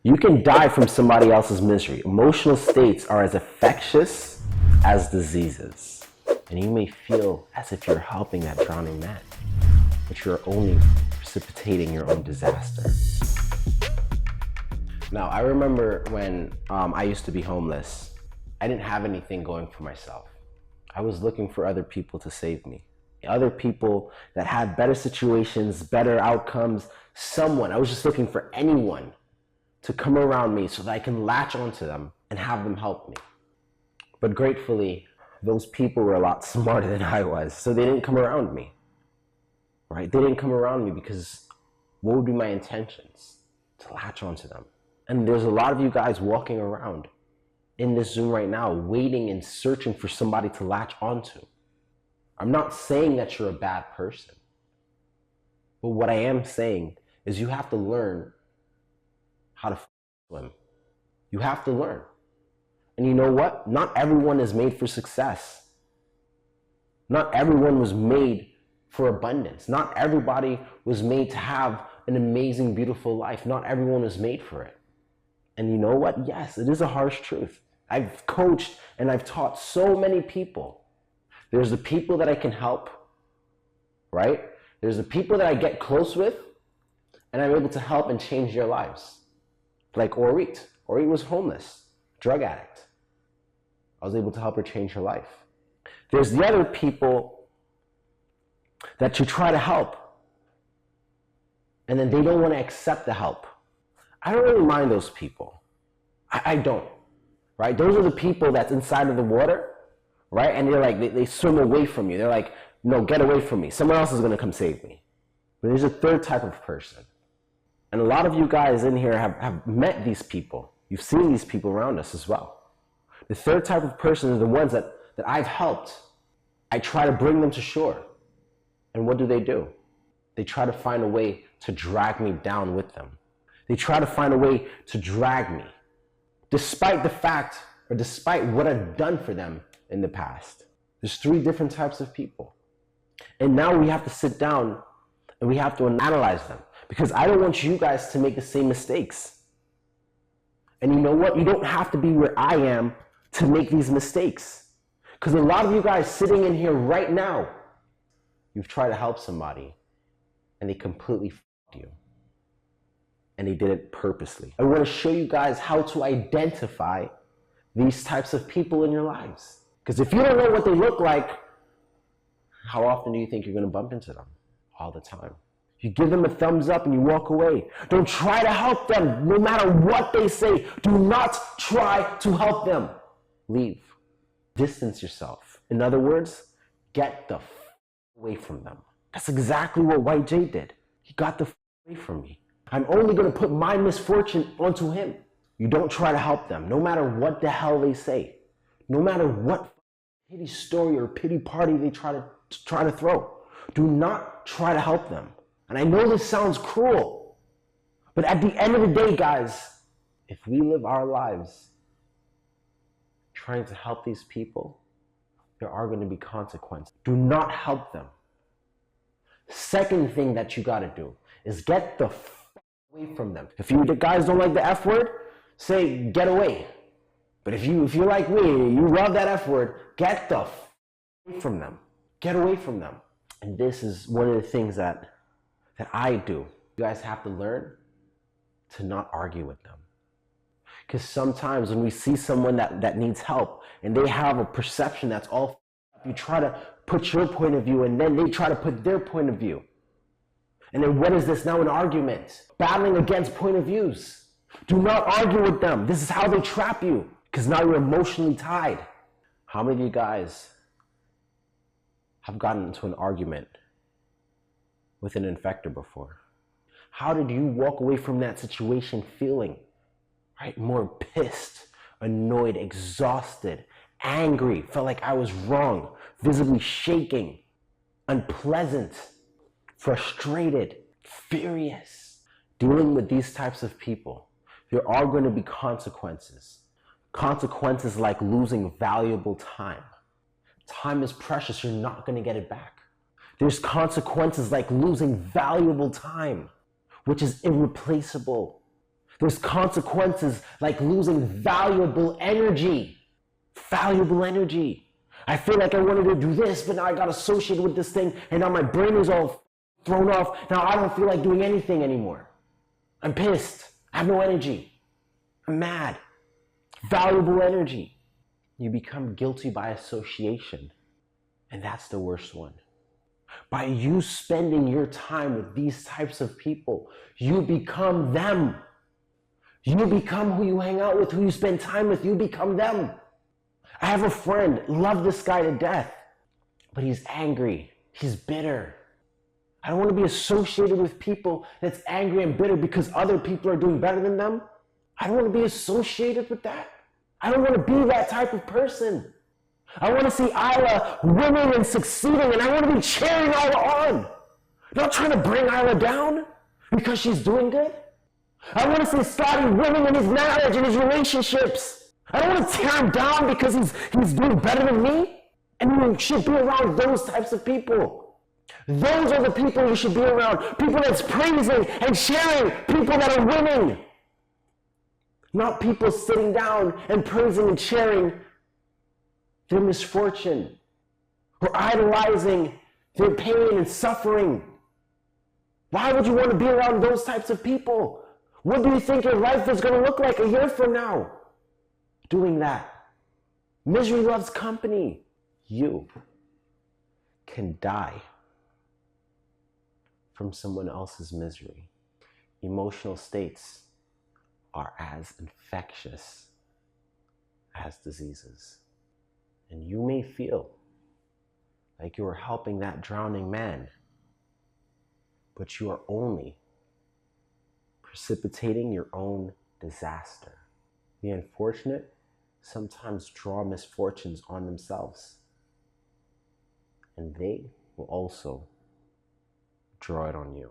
You can die from somebody else's misery. Emotional states are as infectious as diseases. And you may feel as if you're helping that drowning man, but you're only precipitating your own disaster. Now, I remember when I used to be homeless, I didn't have anything going for myself. I was looking for other people to save me. Other people that had better situations, better outcomes, someone. I was just looking for anyone to come around me so that I can latch onto them and have them help me. But gratefully, those people were a lot smarter than I was, so they didn't come around me, right? They didn't come around me because what would be my intentions? To latch onto them. And there's a lot of you guys walking around in this Zoom right now, waiting and searching for somebody to latch onto. I'm not saying that you're a bad person, but what I am saying is you have to learn how to swim. You have to learn. And you know what? Not everyone is made for success. Not everyone was made for abundance. Not everybody was made to have an amazing, beautiful life. Not everyone was made for it. And you know what? Yes, it is a harsh truth. I've coached and I've taught so many people. There's the people that I can help, right? There's the people that I get close with and I'm able to help and change their lives. Like Orit. Orit was homeless, drug addict. I was able to help her change her life. There's the other people that you try to help and then they don't want to accept the help. I don't really mind those people. I don't, right? Those are the people that's inside of the water, right? And they're like, they swim away from you. They're like, no, get away from me. Someone else is going to come save me. But there's a third type of person. And a lot of you guys in here have met these people. You've seen these people around us as well. The third type of person are the ones that I've helped. I try to bring them to shore. And what do? They try to find a way to drag me down with them. They try to find a way to drag me, despite the fact or despite what I've done for them in the past. There's three different types of people. And now we have to sit down and we have to analyze them because I don't want you guys to make the same mistakes. And you know what? You don't have to be where I am to make these mistakes. Because a lot of you guys sitting in here right now, you've tried to help somebody and they completely f***ed you. And they did it purposely. I want to show you guys how to identify these types of people in your lives. Because if you don't know what they look like, how often do you think you're going to bump into them? All the time. You give them a thumbs up and you walk away. Don't try to help them no matter what they say. Do not try to help them. Leave. Distance yourself. In other words, get the f away from them. That's exactly what White Jay did. He got the f away from me. I'm only going to put my misfortune onto him. You don't try to help them, no matter what the hell they say. No matter what pity story or pity party they try to throw. Do not try to help them. And I know this sounds cruel, but at the end of the day, guys, if we live our lives trying to help these people, there are going to be consequences. Do not help them. Second thing that you got to do is get the f away from them. If you guys don't like the F word, say get away. But if you're like me, you love that F word, get the f away from them. Get away from them. And this is one of the things that I do. You guys have to learn to not argue with them. Because sometimes when we see someone that needs help and they have a perception that's all up, you try to put your point of view and then they try to put their point of view. And then what is this now? An argument. Battling against point of views. Do not argue with them. This is how they trap you. Because now you're emotionally tied. How many of you guys have gotten into an argument with an infector before? How did you walk away from that situation feeling, right, more pissed, annoyed, exhausted, angry, felt like I was wrong, visibly shaking, unpleasant, frustrated, furious? Dealing with these types of people, there are going to be consequences. Consequences like losing valuable time. Time is precious, you're not going to get it back. There's consequences like losing valuable time, which is irreplaceable. There's consequences like losing valuable energy. Valuable energy. I feel like I wanted to do this, but now I got associated with this thing, and now my brain is all thrown off. Now I don't feel like doing anything anymore. I'm pissed. I have no energy. I'm mad. Valuable energy. You become guilty by association, and that's the worst one. By you spending your time with these types of people, you become them. You become who you hang out with, who you spend time with. You become them. I have a friend, love this guy to death, but he's angry. He's bitter. I don't want to be associated with people that's angry and bitter because other people are doing better than them. I don't want to be associated with that. I don't want to be that type of person. I want to see Isla winning and succeeding, and I want to be cheering Isla on. Not trying to bring Isla down because she's doing good. I want to see Scotty winning in his marriage and his relationships. I don't want to tear him down because he's doing better than me. And you should be around those types of people. Those are the people you should be around. People that's praising and sharing. People that are winning. Not people sitting down and praising and sharing their misfortune. Or idolizing their pain and suffering. Why would you want to be around those types of people? What do you think your life is going to look like a year from now? Doing that. Misery loves company. You can die from someone else's misery. Emotional states are as infectious as diseases. And you may feel like you are helping that drowning man, but you are only precipitating your own disaster. The unfortunate sometimes draw misfortunes on themselves, and they will also draw it on you.